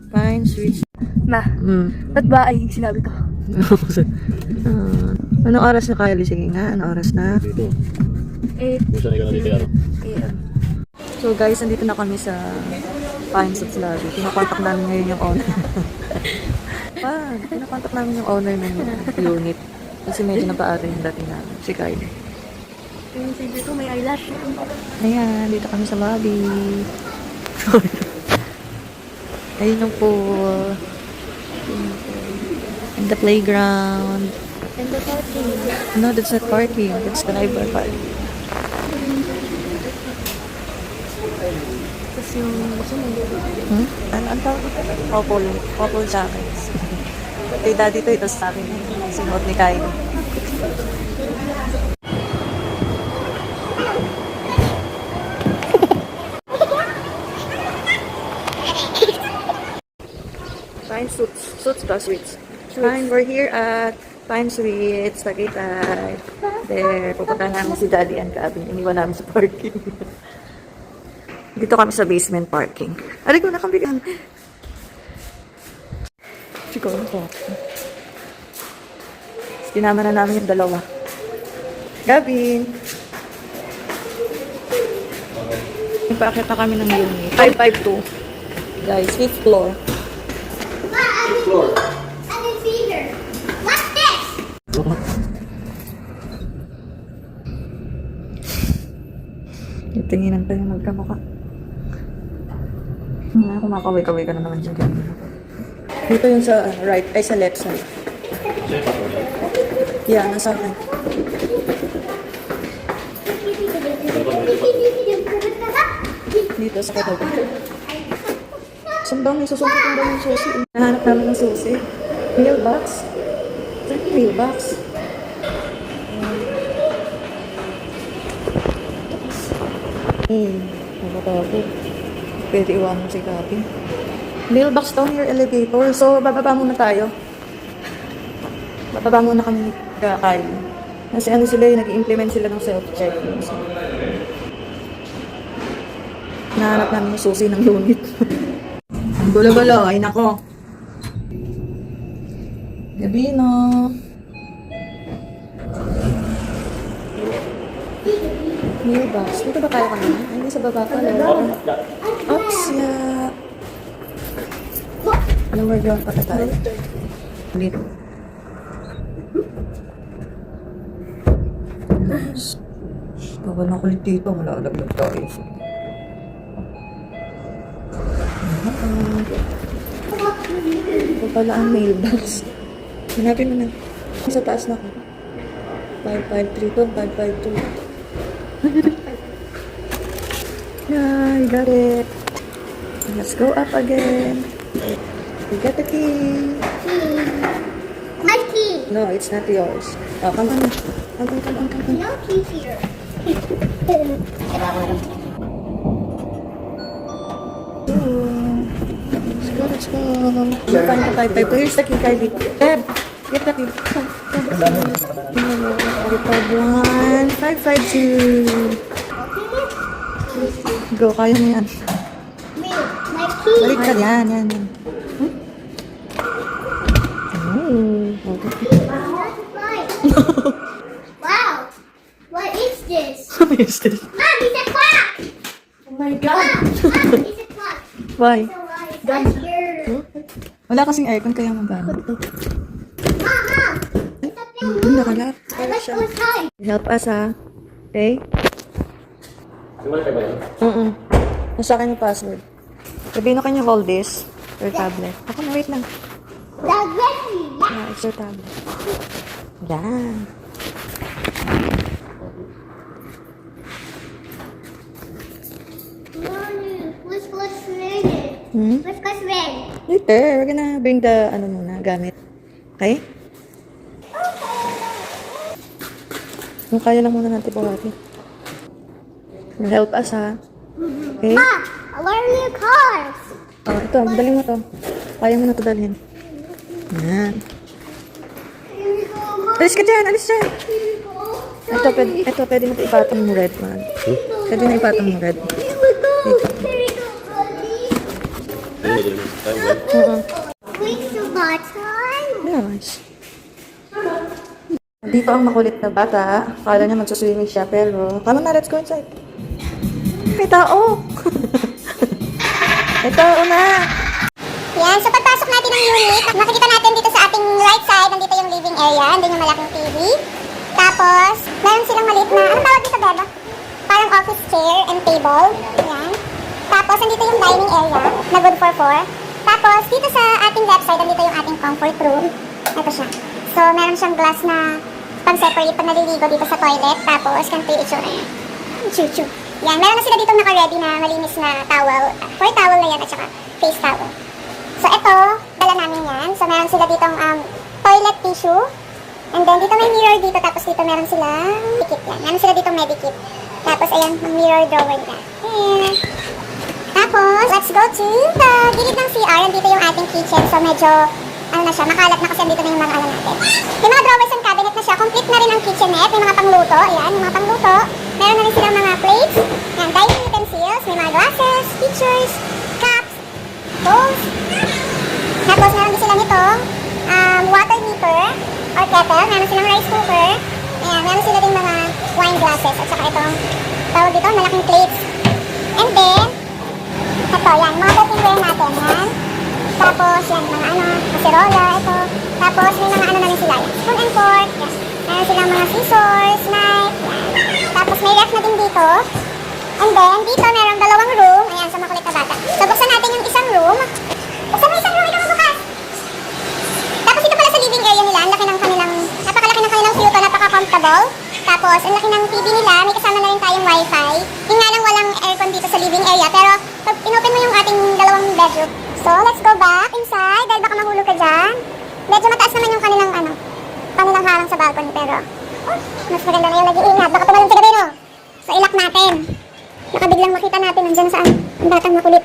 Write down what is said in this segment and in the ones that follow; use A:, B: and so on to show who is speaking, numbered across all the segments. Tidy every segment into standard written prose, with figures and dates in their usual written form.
A: Pine Sweets.
B: Ma, ba't ba ay sinabi ko?
A: Anong oras na, Kylie? Sige nga, anong oras na?
B: 8 a.m.
A: So guys, nandito na kami sa Pine Sweets Lobby. Pinakontak namin ngayon yung owner. Pinakontak namin yung owner ng unit. Kasi medyo napaara yung dating namin. Si Kylie.
B: Yung sige ko may eyelash.
A: Ayan, dito kami sa lobby. Ayun yung pool. And the playground.
B: And the parking.
A: No, that's not parking. That's the driver park.
B: Tapos yung gusto mo.
A: Ano tawag? Couple jackets. Kay daddy to, ito sa akin. Sinuot ni Kylie. Pine Suits ba? Sweets. Fine, we're here at Pine Sweets, Tagaytay. There, pupuntahan namin si Daddy and Cabin. Iniwan namin sa parking. Dito kami sa basement parking. Aray ko, nakabigan. Siguro po. Sinama na namin yung dalawa. Gabin! Nagpaakit na kami ng unit. 552. Guys, 5th floor.
C: Floor. I can see her. What's this?
A: Tinginan pa yung magkamukha. Kumakaway-kaway ka na naman dyan. Dito yung sa right, ay sa left side. Yeah, nasa akin. Dito sa katabi. Saan ba may susukitin daw ng susi? Nahanap namin ng susi. Mailbox. Saan yung mailbox? Nakatago. Pwede iwan mo si Gabi. Mailbox down your elevator. So, bababa muna tayo. Bababa muna kami ni Kylie. Kasi ano sila, nag-implement sila ng self-check. So, nahanap namin yung susi ng unit. Gulo-gulo, ay nako. Gabi, no? Mailbox. Dito ba tayo kanina? Ay, hindi sa baba pala. Oops, yeah. Lower ground pa tayo. Dito. Bawal na kulit dito. Malalaglag tayo. Ito pala ang mailbox. Hanapin mo na. Sa taas na ako. 553 to, 552. Yeah, you got it. Let's go up again. You got the key.
C: My key.
A: No, it's not yours. Oh, come on. Come on.
C: No key here.
A: Let's go. You find the 552. Here's the key, Kylie. Dad, get the key. 551, 552. Go, kaya mo yan.
C: Wait, my key.
A: Balik ka, yan.
C: That's right. Wow. What is this?
A: What is this?
C: Mom, it's a clock.
B: Oh my God!
C: Mom, it's a clock.
A: Why?
C: So I'm scared.
A: Wala kasing aircon kaya magana.
C: Mom, it's a thing.
A: Doon nakalap.
C: Let's go inside.
A: Help us, ha? Okay? Nasa akin yung password. Sabihin na kanya hold this. Your tablet. Ako na, wait lang.
C: That's ready.
A: Yeah, it's your tablet. Yan.
C: Let's go red. Let's go red.
A: Later, we're gonna bring the, muna, gamit. Okay? Kung kaya lang muna natin buhatin. Help us, ha? Okay?
C: Mom, where are your cars?
A: Oh, ito, dalhin mo to. Kaya mo na to dalhin. Yan. Alis ka dyan, alis dyan. Ito, pwede mo ipatong mo red, man. Pwede na ipatong mo red. Dito.
C: Quick to button.
A: Nice. Dito ang makulit na bata. Akala niya magsuswimming siya, pero tama na, let's go inside. May tao! May tao na!
C: Yan, so pagpasok natin ng unit, makikita natin dito sa ating right side, nandito yung living area, andun yung malaking TV. Tapos, meron silang maliit na, anong tawag dito, Beba? Parang office chair and table. Yan. Tapos, andito yung dining area, na good for 4. Tapos, dito sa ating left side, andito yung ating comfort room. Ito siya. So, meron siyang glass na pang-separate pag naliligo dito sa toilet. Tapos, ganito yung itsura niya. Chuchu. Yan, meron na sila dito naka-ready na malinis na towel. For towel na yan at saka face towel. So, ito, dala namin yan. So, meron sila ditong toilet tissue. And then, dito may mirror dito. Tapos, dito meron silang medikit yan. Meron sila ditong medikit. Tapos, ayan, ang mirror drawer niya. Ayan. Tapos, let's go to the gilid ng CR. Dito yung ating kitchen. So, medyo, ano na siya, makalat na kasi dito na yung mga ano natin. May mga drawers and cabinet na siya. Complete na rin ang kitchenette. May mga pangluto. Ayan, yung mga pangluto. Meron na rin silang mga plates. Ayan, dining utensils. May mga glasses, pitchers, cups, bowls. Tapos, meron din sila nitong water heater or kettle. Meron silang rice cooker. Ayan, meron sila din mga wine glasses. At saka itong, tawag dito, malaking plates. And then, ito, yan, mga cookware natin, yan. Tapos, yan, mga ano, kaserola, ito. Tapos, may mga ano na rin sila, yan. Spoon and fork, yan. Meron silang mga scissors, knife, yan. Tapos, may ref na din dito. And then, dito, merong dalawang room. Ayan, sa makulit na bata. So, buksan natin yung isang room. Buksan mo isang room, ikaw mabukas. Tapos, ito pala sa living area nila. Ang laki ng kanilang, napakalaki ng kanilang view to, napaka-comfortable. Tapos, ang laki ng TV nila. May kasama na rin tayong wifi. Yung nga lang walang aircon dito sa living area. Pero, pag inopen mo yung ating dalawang bedroom. So, let's go back inside. Dahil baka mahulog ka dyan. Medyo mataas naman yung kanilang, kanilang harang sa balcony. Pero, mas maganda na yung nag-iingat. Baka tumalong sa gabi, no? So, ilak natin. Baka biglang makita natin nandyan saan. Ang batang makulit.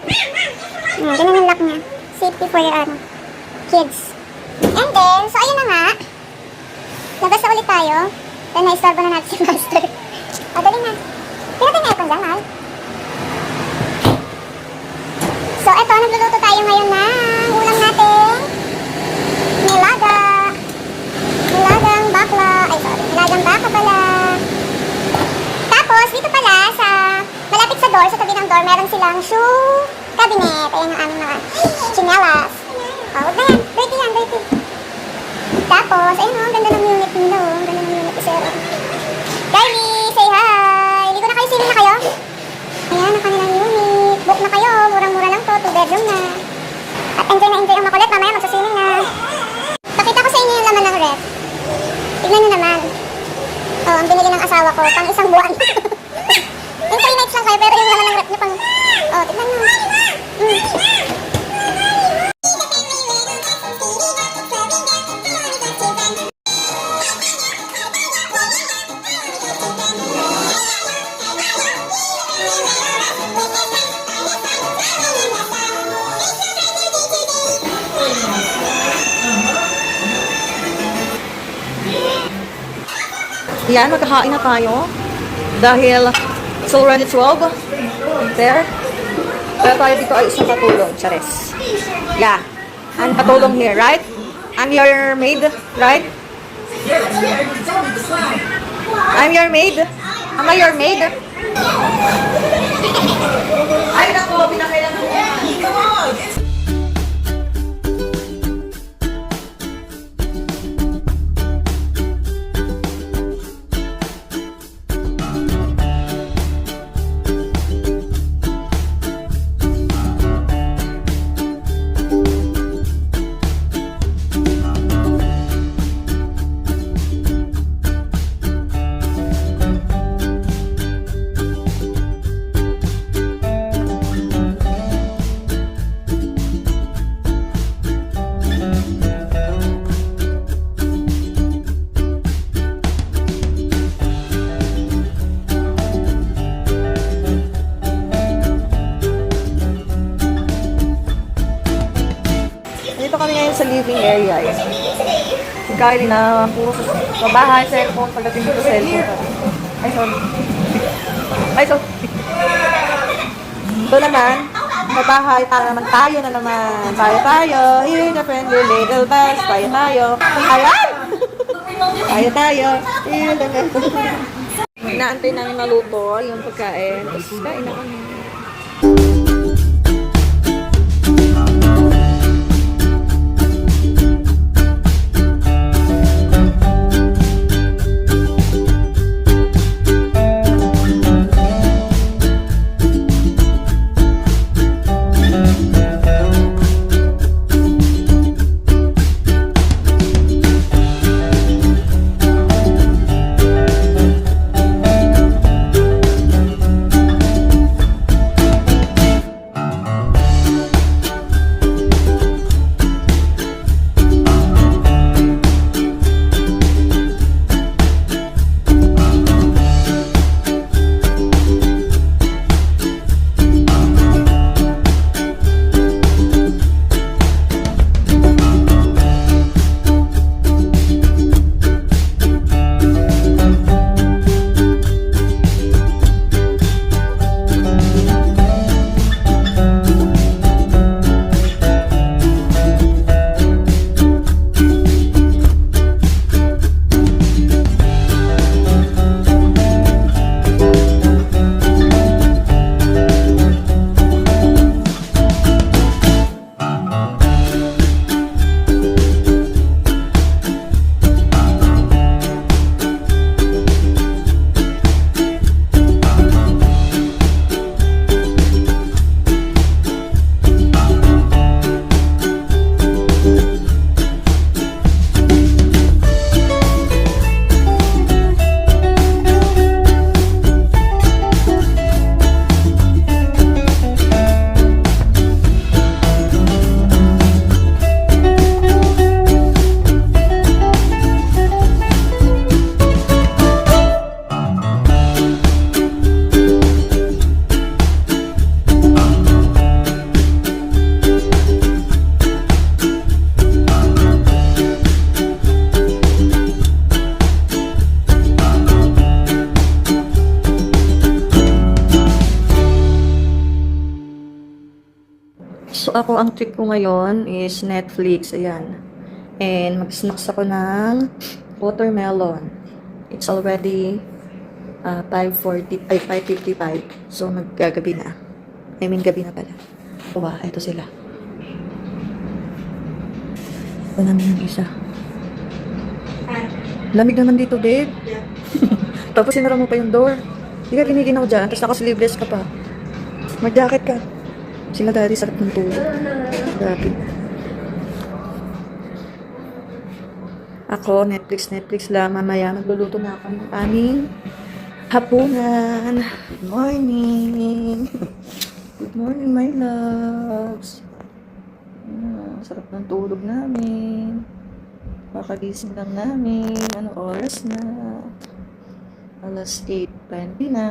C: Ayan, ganun yung lock niya. Safety for your, kids. And then, so, ayun na nga. Labas na ulit tayo. Then, na-istorbo na natin si Master. O, dali na. Pinatay na aircon dyan, mahal. So, eto, nagluluto tayo ngayon ng ulam natin. Nilaga. Nilagang bakla. Ay, sorry. Nilagang baka pala. Tapos, dito pala, sa malapit sa door, sa tabi ng door, meron silang shoe cabinet. Ayan ang aming mga chinelas. O, huwag na yan. Dirty yan, dirty. Tapos, ayun o, ang ganda ng unit nila o. Ang ganda ng unit isero. Kylie, say hi! Ligo na kayo, swimming na kayo? Ayan, ang kanilang unit. Book na kayo, murang-mura lang to, 2 bedroom na. At enjoy na enjoy ang makulit, mamaya magsaswimming na. Pakita ko sa inyo yung laman ng ref. Tignan nyo naman. Oh, ang binili ng asawa ko, pang isang buwan. Yung 3 nights lang kayo, pero yung laman ng ref nyo pang... Oh, tignan nyo.
A: Yan, magkakain na tayo. Dahil it's already 12. There. Kaya tayo dito ay isang patulong. Charis. Yeah. I'm patulong here, right? I'm your maid, right? I'm your maid. Am I your maid? Ay, naku, pinakailangan mo. Come on! Dito kami ngayon sa living area. Si Kylie na puro sa bahay, cellphone, pagdating dito cellphone. Ay, sorry. Ay, sorry. Ito naman, sa bahay para naman tayo na naman. Tayo. Here the friendly little bus. Tayo. Ayan! Tayo. Here the friendly. Inaantay namin maluto yung pagkain. Tapos kain na kami. So, ako, ang trick ko ngayon is Netflix. Ayan. And mag-snacks ako ng watermelon. It's already 5:55. So, maggagabi na. I mean, gabi na pala. Wow, eto sila. Ito namin yung isa. Lamig naman dito, babe. Tapos sinara mo pa yung door. Hindi ka giniginaw dyan. Tapos naka-sleeveless ka pa. Mag-jacket ka. Sila daddy sarap ng tulog. Grabe. Ako, Netflix lang. Mamaya magluluto na ako ng aming hapunan. Good morning. Good morning, my loves. Sarap ng tulog namin. Makagising lang namin. Anong oras na? Alas 8:20 na.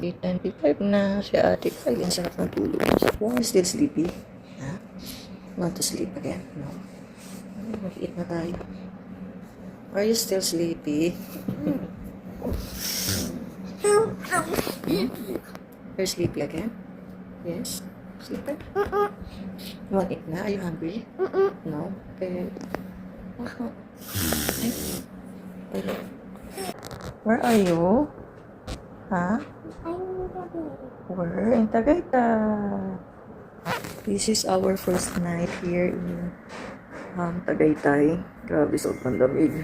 A: 8:25 na. Si ate ko. Ayun, sarap ng tulog. Why still sleepy? Ha? Want to sleep again? No. Mag-eat na tayo. Are you still sleepy? You're sleepy again? Yes? Sleepy? You want to eat na? Are you hungry? No? Okay. Where are you? Ha? Where? In Tagaytay. This is our first night here in Tagaytay. Grabe, sobrang lamig.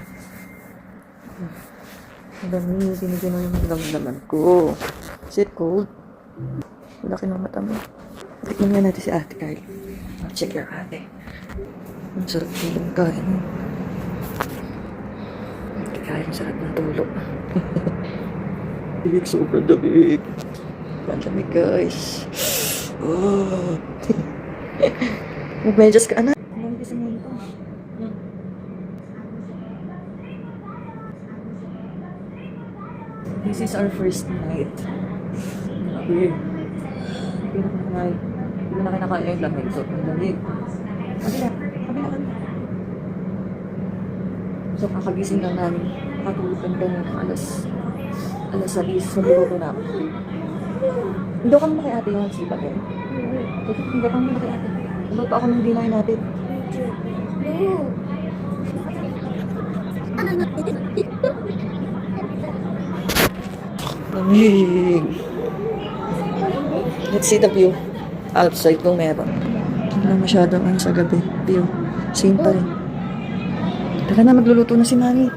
A: Lamig, binigyan mo yung damdaman ko. Is it cold? Laki ng mata mo. Tignan nga natin si Ate Carly. Check your ate. Ang sarap yung kain. Ate Carly, ang sarap ng tulog. Damig, sobrang damig. Ang damig, guys. Oh. Mag-medyas ka, anak. This is our first night. Grabe. Hindi na kinakain yung lamig. So, ang lamig. Kabila. So, kakagising lang namin. Nakatulog lang alas 10. Sa luto na ako. Hindi kami na kay ate yung sipa din. Hindi kami na kay ate. Luto ako ng dinner natin. Lamig. Let's see the view. Outside kung meron. Wala masyadong ano sa gabi. View. Same pa rin. Tara na, magluluto na si Mami.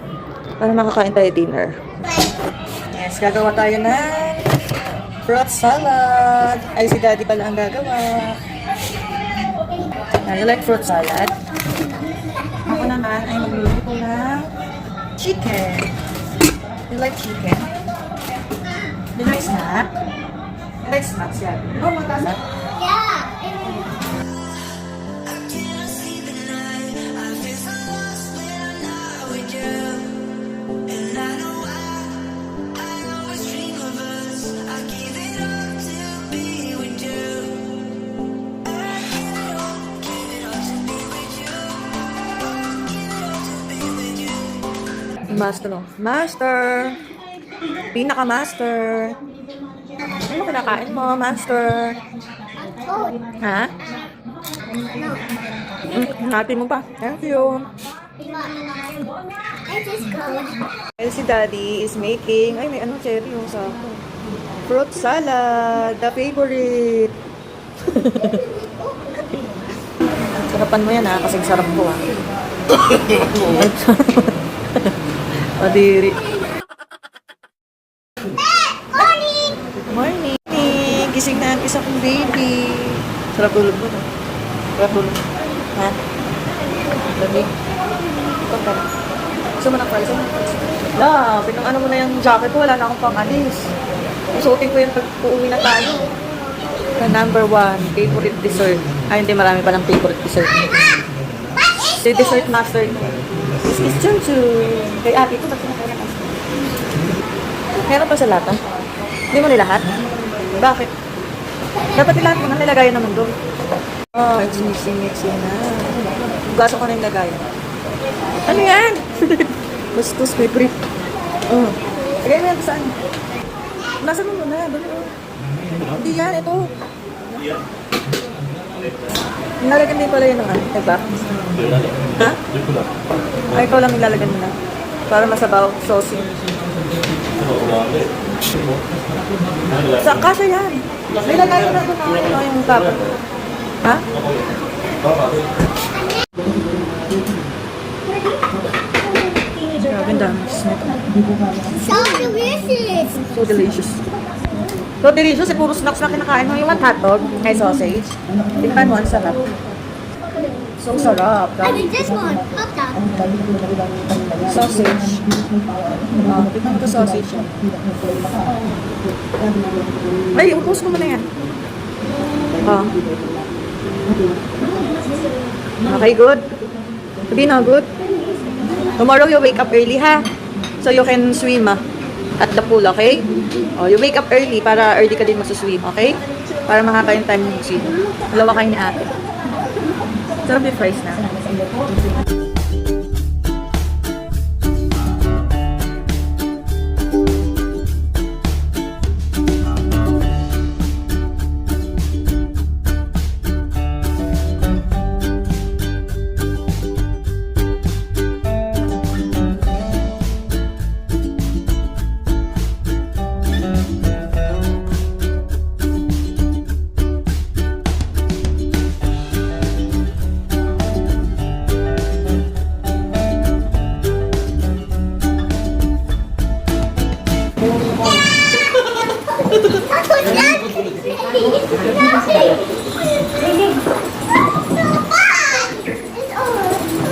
A: Para makakain tayo dinner. Yes, gagawa tayo ng fruit salad. Ay, si Daddy pala ang gagawa. You like fruit salad? Ako naman ay magluluto ng chicken. You like chicken? You like snack? You like snacks, yeah. Oh, magkasa? Master, no? Master! Pinaka-master! Ano kinakain mo, master? Ha? Hati mo pa. Thank you. And si Daddy is making, ay may ano, cherry yung sa fruit salad, the favorite. Sarapan mo yan ha, kasing sarap ko ha. Madiri. Morning! Gising na ang isa kong baby. Sarap tulog mo, no? Sarap tulog. Ha? Lamig. Ito ka na. Gusto mo ng fries? La, pinang-ano mo na yung jacket ko. Wala na akong pang-alis. Susuotin ko yung pag-uwi na tayo. The number 1, favorite dessert. Ay, hindi, marami pa ng favorite dessert. Si dessert master ko. It's Chun Chun. Kay ate ko, kasi nakaya kasi. Meron pa sa lata? Hindi mo nilahat? Bakit? Dapat nilahat mo na nilagayan naman doon. Oh, it's mixing na. Hugasan ko na yung lagayan. Ano yan? Bastos, may brief. Oh. Lagay mo yan saan? Nasa mo muna. Hindi yan, ito. Nilalagyan din pala yun ng ano, diba? Ha? Ay, ikaw lang nilalagyan mo na. Para masabaw, saucy. Sa kasa yan. Nilagay mo na doon ano yung tapa. Ha? Grabe, ang dami.
C: So delicious!
A: So delicious. So delicious, puro snacks na kinakain mo. Yung hotdog, may sausage. Tingnan mo, ang sarap. So sarap.
C: I mean this one, hot dog.
A: Sausage. Tingnan mo ito sausage. Ay, upos mo muna yan. Okay, good. Sabihin na, good. Tomorrow you wake up early, ha? So you can swim, at the pool, okay? Oh, you wake up early para early ka din masuswim, okay? Para makakain time mo swim. Dalawa kayo ni ate. Sarap yung fries na.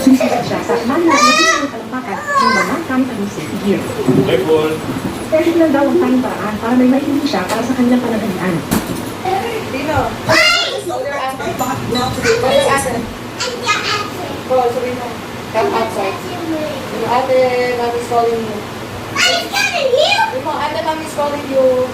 D: Sisikat siya sa malalim ng kalampakan ng mga kami ayusin. Pero lang daw ang tayong paraan para may maibig siya para sa kanilang panagalian.
A: Dino. Go, sabihin mo. Come outside. Yung ate, mommy's calling you.
C: I'm calling you!
A: Yung ate, mommy's calling you.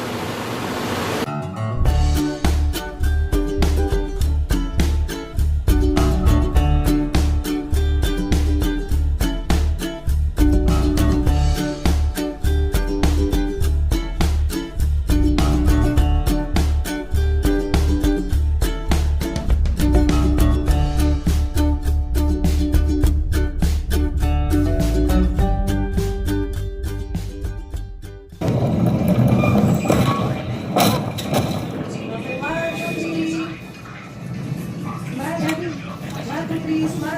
A: Happy Christmas!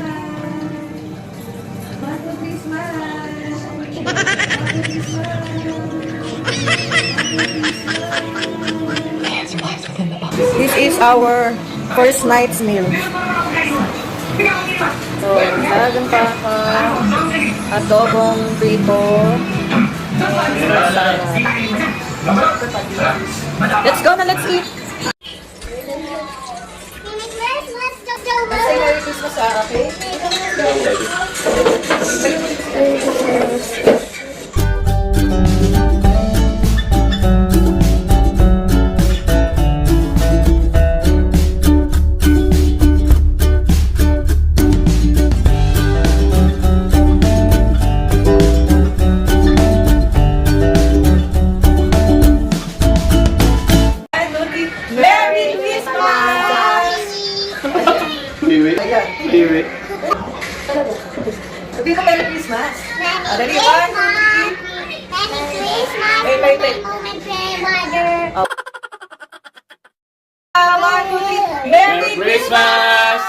A: Happy Christmas! Happy Christmas! This is our first night's meal. So, lagang paka, adobong prito, salad. Let's go na, let's eat! Say Merry Christmas, Sarah, okay? Merry Christmas. Merry Christmas!
E: Kiwi.
A: Sabi ko Merry Christmas. Dali,
C: Merry
A: 1, 2, 3.
C: Christmas!
A: Wait, wait, wait.
C: Moment, grandmother!
A: 1, 2, 3. Merry
E: Christmas!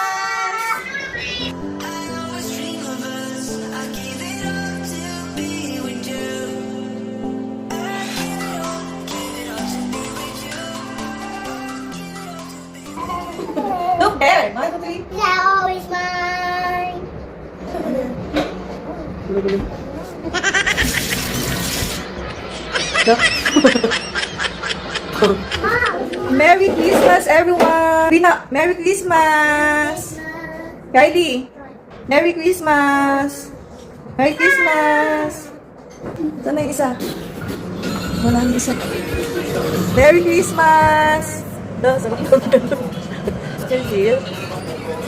A: Look there. 1, 2, 3.
C: You're always mine!
A: Merry Christmas, everyone! Rina, Merry Christmas! Kylie, Merry Christmas! Merry Christmas! Saan na yung isa? Wala na yung isa. Merry Christmas! Still here.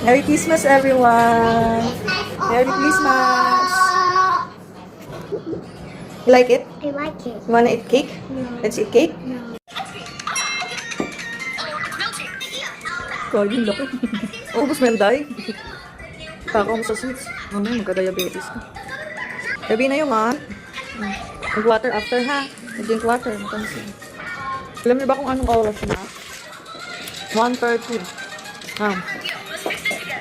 A: Merry Christmas, everyone! Merry Christmas! You like it?
C: I like it.
A: You wanna eat cake? Let's eat cake? Kaya laki. Ubus mo yung day. Tako mo sa sweets. Ano, magka-diabetes ka. Gabi na yung mag-water after ha. Mag-drink water. Matansin. Alam niyo ba kung anong oras na? 1:30.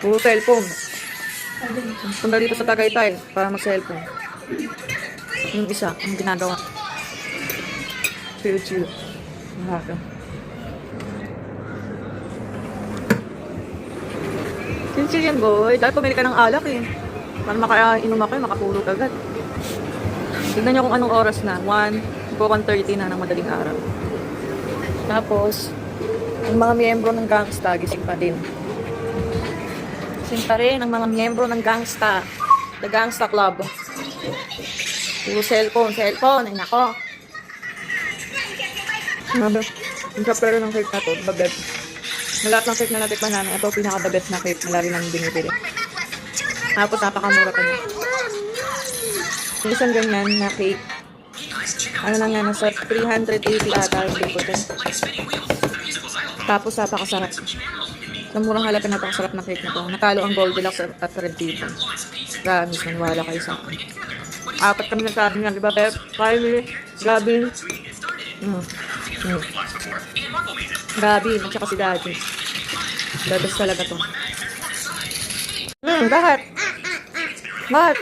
A: Puro cellphone. Punta dito sa Tagaytay para mag-cellphone. Yung isa, ang ginagawa. Chill. Mahaka. Chill yan, boy. Dahil pumili ka ng alak eh. Para makainom ako, makapulog agad. Tignan nyo kung anong oras na. 1:30 na ng madaling araw. Tapos, ang mga miyembro ng gangsta, gising pa din. Gising pa rin ang mga miyembro ng gangsta. The Gangsta Club. Puro cellphone. Ay nako. Yung kapero ng cake na to, the best. Lahat ng cake na natikman namin, ito pinaka-the best na cake na lari namin binibili. Tapos napakamura pa niya. Yung isang ganyan na cake, ano lang yan, nasa 380 ata yung cake ko din. Tapos napakasarap. Sa murang halaga napakasarap na cake na to. Natalo ang Goldilocks at Red Ribbon. Promise, maniwala kayo sa akin. 4 kami nagsabi nga, diba, Pep? Kylie, Gabin. Gabin, at saka si Daddy. The best talaga to. Bakit? Bakit?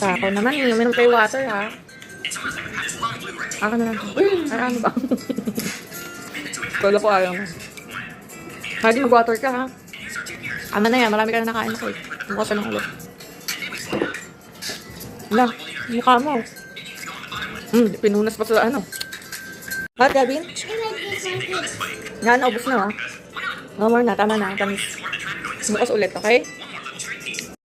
A: Takaw naman, uminom kayo water, ha? Ako na lang. Ano ba? Kala ko ayaw mo. Lagi mag-water ka, ha? Ama na yan, marami ka na nakain ako eh. Mukha sa ng ulo. Wala, mukha mo. Pinunas pa sa ano. Bakit, Gabin? Yan, ubos na, ha? No more na, tama na. Tamis. Bukas ulit, okay?